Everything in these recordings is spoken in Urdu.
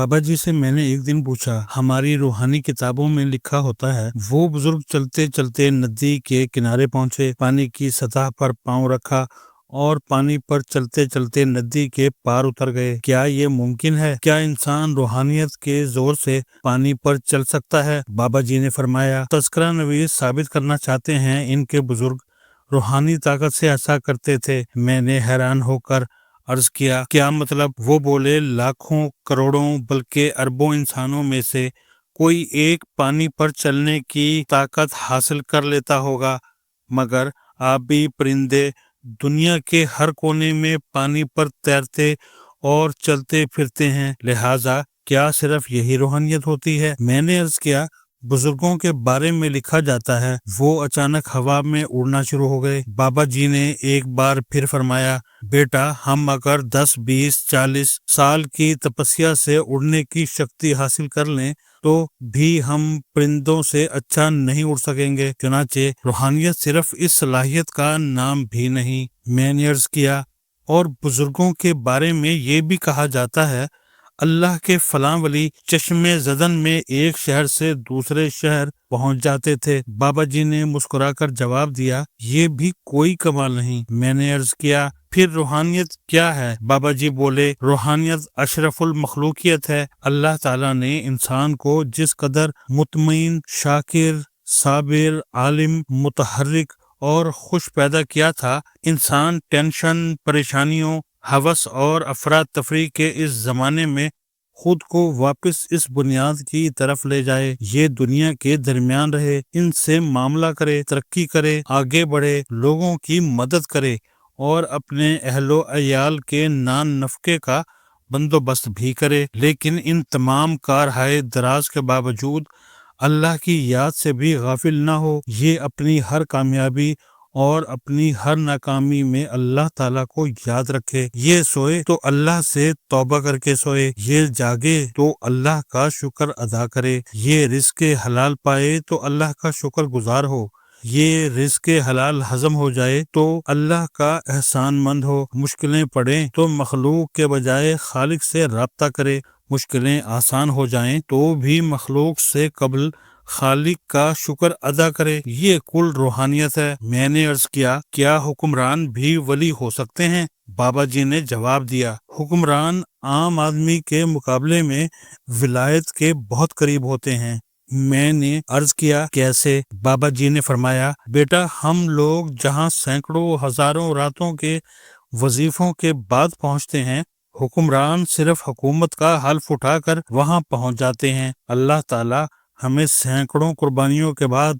بابا جی سے میں نے ایک دن پوچھا، ہماری روحانی کتابوں میں لکھا ہوتا ہے وہ بزرگ چلتے چلتے ندی کے کنارے پہنچے، پانی کی سطح پر پاؤں رکھا اور پانی پر چلتے چلتے ندی کے پار اتر گئے۔ کیا یہ ممکن ہے؟ کیا انسان روحانیت کے زور سے پانی پر چل سکتا ہے؟ بابا جی نے فرمایا، تذکرہ نویس ثابت کرنا چاہتے ہیں ان کے بزرگ روحانی طاقت سے ایسا کرتے تھے۔ میں نے حیران ہو کر عرض کیا، کیا مطلب؟ وہ بولے، لاکھوں کروڑوں بلکہ اربوں انسانوں میں سے کوئی ایک پانی پر چلنے کی طاقت حاصل کر لیتا ہوگا، مگر آبی پرندے دنیا کے ہر کونے میں پانی پر تیرتے اور چلتے پھرتے ہیں، لہٰذا کیا صرف یہی روحانیت ہوتی ہے؟ میں نے عرض کیا، بزرگوں کے بارے میں لکھا جاتا ہے وہ اچانک ہوا میں اڑنا شروع ہو گئے۔ بابا جی نے ایک بار پھر فرمایا، بیٹا، ہم اگر 10 20 40 سال کی تپسیا سے اڑنے کی شکتی حاصل کر لیں تو بھی ہم پرندوں سے اچھا نہیں اڑ سکیں گے۔ چنانچہ روحانیت صرف اس صلاحیت کا نام بھی نہیں۔ میں نے عرض کیا، اور بزرگوں کے بارے میں یہ بھی کہا جاتا ہے اللہ کے فلاں ولی چشم زدن میں ایک شہر سے دوسرے شہر پہنچ جاتے تھے۔ بابا جی نے مسکرا کر جواب دیا، یہ بھی کوئی کمال نہیں۔ میں نے عرض کیا، پھر روحانیت کیا ہے؟ بابا جی بولے، روحانیت اشرف المخلوقیت ہے۔ اللہ تعالیٰ نے انسان کو جس قدر مطمئن، شاکر، صابر، عالم، متحرک اور خوش پیدا کیا تھا، انسان ٹینشن، پریشانیوں، ہوس اور افراتفری کے اس زمانے میں خود کو واپس اس بنیاد کی طرف لے جائے، یہ دنیا کے درمیان رہے، ان سے معاملہ کرے، ترقی کرے، آگے بڑھے، لوگوں کی مدد کرے اور اپنے اہل و عیال کے نان نفقے کا بندوبست بھی کرے، لیکن ان تمام کارہائے دراز کے باوجود اللہ کی یاد سے بھی غافل نہ ہو۔ یہ اپنی ہر کامیابی اور اپنی ہر ناکامی میں اللہ تعالیٰ کو یاد رکھے۔ یہ سوئے تو اللہ سے توبہ کر کے سوئے، یہ جاگے تو اللہ کا شکر ادا کرے، یہ رزق حلال پائے تو اللہ کا شکر گزار ہو، یہ رزق حلال ہضم ہو جائے تو اللہ کا احسان مند ہو، مشکلیں پڑیں تو مخلوق کے بجائے خالق سے رابطہ کرے، مشکلیں آسان ہو جائیں تو بھی مخلوق سے قبل خالق کا شکر ادا کرے، یہ کل روحانیت ہے۔ میں نے عرض کیا، کیا حکمران بھی ولی ہو سکتے ہیں؟ بابا جی نے جواب دیا، حکمران عام آدمی کے مقابلے میں ولایت کے بہت قریب ہوتے ہیں۔ میں نے عرض کیا، کیسے؟ بابا جی نے فرمایا، بیٹا، ہم لوگ جہاں سینکڑوں ہزاروں راتوں کے وظیفوں کے بعد پہنچتے ہیں، حکمران صرف حکومت کا حلف اٹھا کر وہاں پہنچ جاتے ہیں۔ اللہ تعالیٰ ہمیں سینکڑوں قربانیوں کے بعد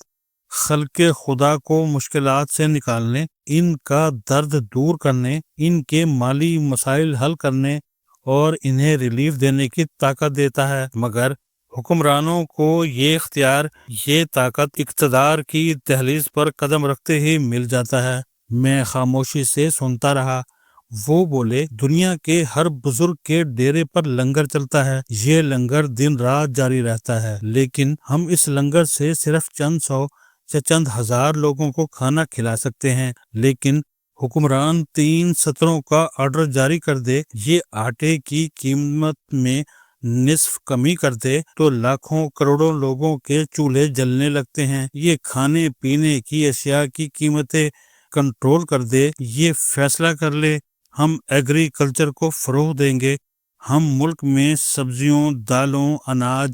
خلق خدا کو مشکلات سے نکالنے، ان کا درد دور کرنے، ان کے مالی مسائل حل کرنے اور انہیں ریلیف دینے کی طاقت دیتا ہے، مگر حکمرانوں کو یہ اختیار، یہ طاقت اقتدار کی دہلیز پر قدم رکھتے ہی مل جاتا ہے۔ میں خاموشی سے سنتا رہا۔ وہ بولے، دنیا کے ہر بزرگ کے ڈیرے پر لنگر چلتا ہے، یہ لنگر دن رات جاری رہتا ہے، لیکن ہم اس لنگر سے صرف چند سو یا چند ہزار لوگوں کو کھانا کھلا سکتے ہیں، لیکن حکمران 3 سطروں کا آرڈر جاری کر دے، یہ آٹے کی قیمت میں نصف کمی کر دے تو لاکھوں کروڑوں لوگوں کے چولہے جلنے لگتے ہیں، یہ کھانے پینے کی اشیاء کی قیمتیں کنٹرول کر دے، یہ فیصلہ کر لے ہم ایگریکلچر کو فروغ دیں گے، ہم ملک میں سبزیوں، دالوں، اناج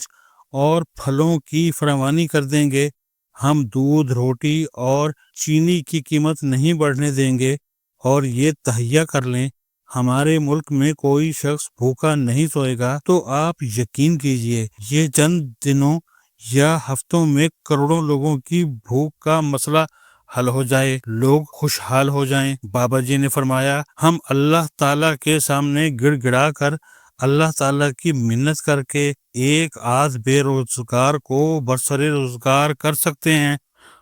اور پھلوں کی فراوانی کر دیں گے، ہم دودھ، روٹی اور چینی کی قیمت نہیں بڑھنے دیں گے، اور یہ تہیہ کر لیں ہمارے ملک میں کوئی شخص بھوکا نہیں سوئے گا، تو آپ یقین کیجئے یہ چند دنوں یا ہفتوں میں کروڑوں لوگوں کی بھوک کا مسئلہ حل ہو جائے، لوگ خوشحال ہو جائیں۔ بابا جی نے فرمایا، ہم اللہ تعالیٰ کے سامنے گڑ گڑا کر، اللہ تعالیٰ کی منت کر کے ایک آدھ بے روزگار کو برسر روزگار کر سکتے ہیں،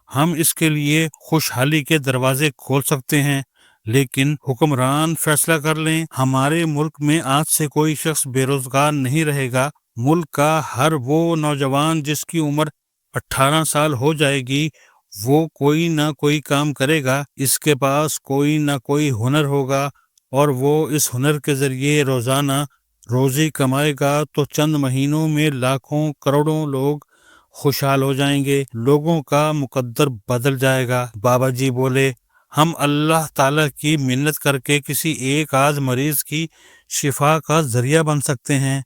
ہم اس کے لیے خوشحالی کے دروازے کھول سکتے ہیں، لیکن حکمران فیصلہ کر لیں ہمارے ملک میں آج سے کوئی شخص بے روزگار نہیں رہے گا، ملک کا ہر وہ نوجوان جس کی عمر 18 سال ہو جائے گی وہ کوئی نہ کوئی کام کرے گا، اس کے پاس کوئی نہ کوئی ہنر ہوگا اور وہ اس ہنر کے ذریعے روزانہ روزی کمائے گا تو چند مہینوں میں لاکھوں کروڑوں لوگ خوشحال ہو جائیں گے، لوگوں کا مقدر بدل جائے گا۔ بابا جی بولے، ہم اللہ تعالیٰ کی منت کر کے کسی ایک آدھ مریض کی شفا کا ذریعہ بن سکتے ہیں،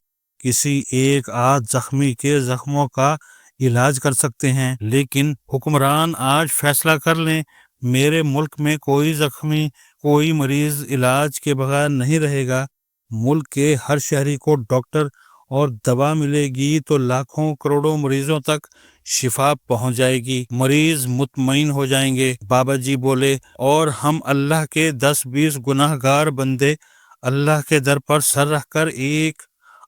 کسی ایک آدھ زخمی کے زخموں کا علاج کر سکتے ہیں، لیکن حکمران آج فیصلہ کر لیں میرے ملک میں کوئی زخمی، کوئی مریض علاج کے بغیر نہیں رہے گا۔ ملک کے ہر شہری کو ڈاکٹر اور دوا ملے گی تو لاکھوں کروڑوں مریضوں تک شفا پہنچ جائے گی، مریض مطمئن ہو جائیں گے۔ بابا جی بولے، اور ہم اللہ کے 10-20 گناہ گار بندے اللہ کے در پر سر رکھ کر ایک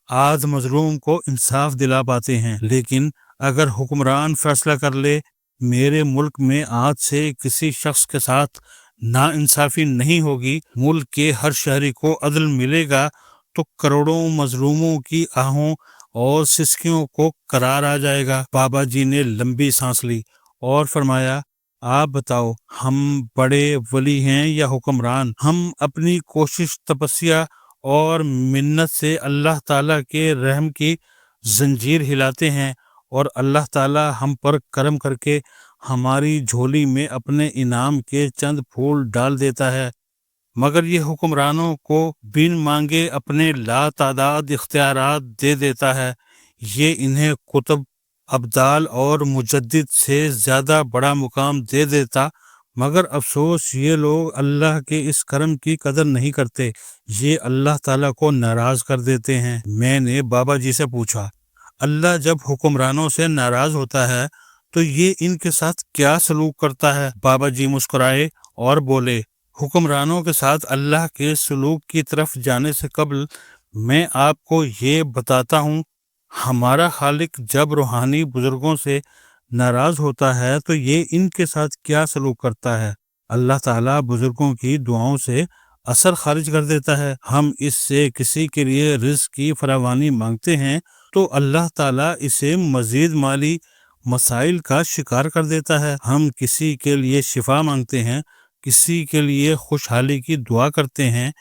آدھ مظلوم کو انصاف دلا پاتے ہیں، لیکن اگر حکمران فیصلہ کر لے میرے ملک میں آج سے کسی شخص کے ساتھ ناانصافی نہیں ہوگی، ملک کے ہر شہری کو عدل ملے گا، تو کروڑوں مظلوموں کی آہوں اور سسکیوں کو قرار آ جائے گا۔ بابا جی نے لمبی سانس لی اور فرمایا، آپ بتاؤ، ہم بڑے ولی ہیں یا حکمران؟ ہم اپنی کوشش، تپسیا اور منت سے اللہ تعالیٰ کے رحم کی زنجیر ہلاتے ہیں، اور اللہ تعالیٰ ہم پر کرم کر کے ہماری جھولی میں اپنے انعام کے چند پھول ڈال دیتا ہے، مگر یہ حکمرانوں کو بن مانگے اپنے لا تعداد اختیارات دے دیتا ہے۔ یہ انہیں قطب، ابدال اور مجدد سے زیادہ بڑا مقام دے دیتا، مگر افسوس یہ لوگ اللہ کے اس کرم کی قدر نہیں کرتے، یہ اللہ تعالیٰ کو ناراض کر دیتے ہیں۔ میں نے بابا جی سے پوچھا، اللہ جب حکمرانوں سے ناراض ہوتا ہے تو یہ ان کے ساتھ کیا سلوک کرتا ہے؟ بابا جی مسکرائے اور بولے، حکمرانوں کے ساتھ اللہ کے سلوک کی طرف جانے سے قبل میں آپ کو یہ بتاتا ہوں، ہمارا خالق جب روحانی بزرگوں سے ناراض ہوتا ہے تو یہ ان کے ساتھ کیا سلوک کرتا ہے۔ اللہ تعالیٰ بزرگوں کی دعاؤں سے اثر خارج کر دیتا ہے۔ ہم اس سے کسی کے لیے رزق کی فراوانی مانگتے ہیں تو اللہ تعالیٰ اسے مزید مالی مسائل کا شکار کر دیتا ہے۔ ہم کسی کے لیے شفا مانگتے ہیں، کسی کے لیے خوشحالی کی دعا کرتے ہیں،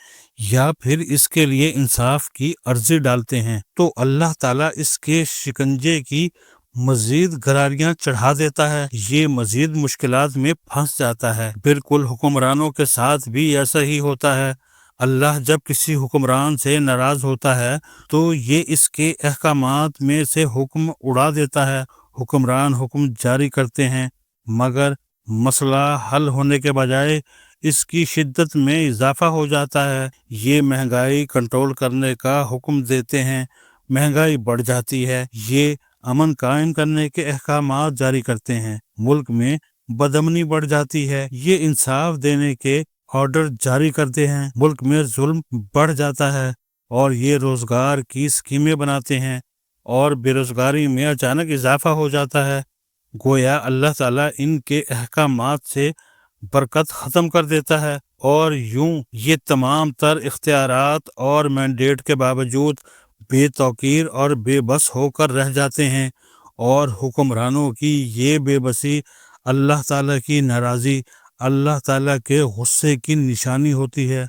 یا پھر اس کے لیے انصاف کی عرضی ڈالتے ہیں تو اللہ تعالیٰ اس کے شکنجے کی مزید گراریاں چڑھا دیتا ہے، یہ مزید مشکلات میں پھنس جاتا ہے۔ بالکل حکمرانوں کے ساتھ بھی ایسا ہی ہوتا ہے۔ اللہ جب کسی حکمران سے ناراض ہوتا ہے تو یہ اس کے احکامات میں سے حکم اڑا دیتا ہے۔ حکمران حکم جاری کرتے ہیں، مگر مسئلہ حل ہونے کے بجائے اس کی شدت میں اضافہ ہو جاتا ہے۔ یہ مہنگائی کنٹرول کرنے کا حکم دیتے ہیں، مہنگائی بڑھ جاتی ہے۔ یہ امن قائم کرنے کے احکامات جاری کرتے ہیں، ملک میں بدامنی بڑھ جاتی ہے۔ یہ انصاف دینے کے آرڈر جاری کرتے ہیں، ملک میں ظلم بڑھ جاتا ہے۔ اور یہ روزگار کی اسکیمیں بناتے ہیں اور بے روزگاری میں اچانک اضافہ ہو جاتا ہے۔ گویا اللہ تعالیٰ ان کے احکامات سے برکت ختم کر دیتا ہے، اور یوں یہ تمام تر اختیارات اور مینڈیٹ کے باوجود بے توقیر اور بے بس ہو کر رہ جاتے ہیں، اور حکمرانوں کی یہ بے بسی اللہ تعالیٰ کی ناراضی، اللہ تعالیٰ کے غصے کی نشانی ہوتی ہے۔